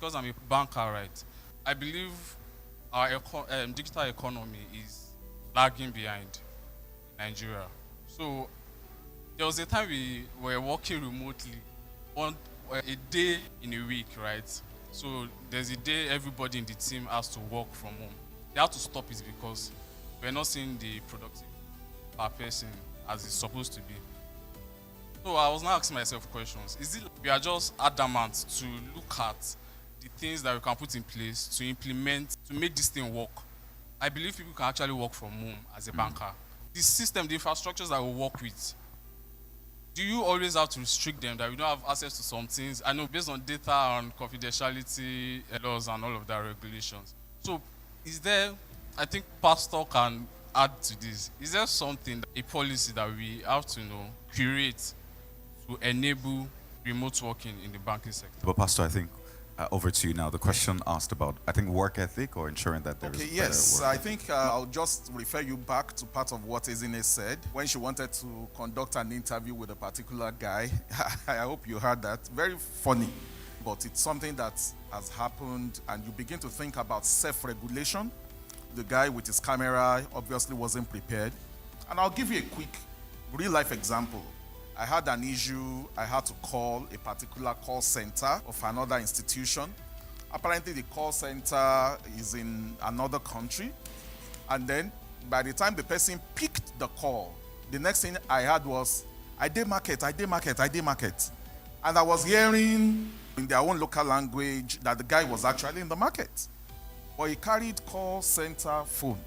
because I'm a banker, right? I believe our digital economy is lagging behind in Nigeria. So there was a time we were working remotely, a day in a week, right? So there's a day everybody in the team has to work from home. They have to stop it because we're not seeing the productive per person as it's supposed to be. So I was now asking myself questions. Is it we are just adamant to look at the things that we can put in place to implement, to make this thing work? I believe people can actually work from home as a banker. The system, the infrastructures that we work with, do you always have to restrict them that we don't have access to some things? I know based on data and confidentiality laws and all of that regulations. So is there, I think Pastor can add to this, is there something, a policy that we have to curate to enable remote working in the banking sector? But Pastor, I think over to you now. The question asked about, I think, work ethic or ensuring that there is better yes, work. I think I'll just refer you back to part of what Ezine said when she wanted to conduct an interview with a particular guy. I hope you heard that. Very funny, but it's something that has happened, and you begin to think about self-regulation. The guy with his camera obviously wasn't prepared. And I'll give you a quick real-life example. I had an issue. I had to call a particular call center of another institution. Apparently, the call center is in another country. And then, by the time the person picked the call, the next thing I heard was, I did market. And I was hearing in their own local language that the guy was actually in the market. But he carried call center phone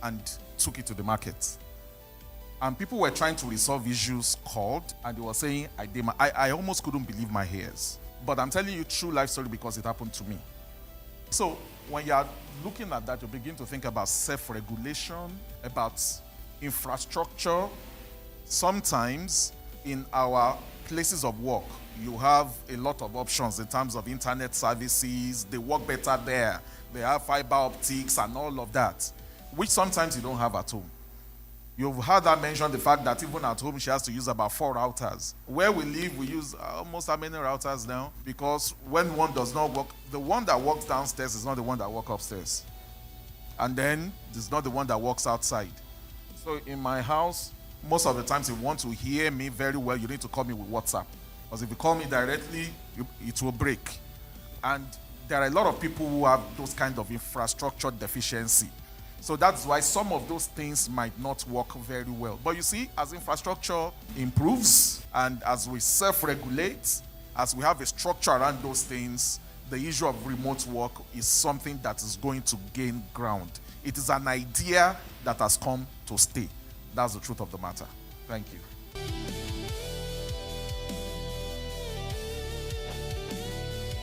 and took it to the market. And people were trying to resolve issues called, and they were saying, I almost couldn't believe my ears. But I'm telling you true life story because it happened to me. So when you're looking at that, you begin to think about self-regulation, about infrastructure. Sometimes in our places of work, you have a lot of options in terms of internet services. They work better there. They have fiber optics and all of that, which sometimes you don't have at home. You've heard her mention the fact that even at home she has to use about 4 routers. Where we live, we use almost how many routers now? Because when one does not work, the one that works downstairs is not the one that works upstairs. And then it's not the one that works outside. So in my house, most of the times if you want to hear me very well, you need to call me with WhatsApp. Because if you call me directly, it will break. And there are a lot of people who have those kind of infrastructure deficiency. So that's why some of those things might not work very well. But you see, as infrastructure improves and as we self-regulate, as we have a structure around those things, the issue of remote work is something that is going to gain ground. It is an idea that has come to stay. That's the truth of the matter. Thank you.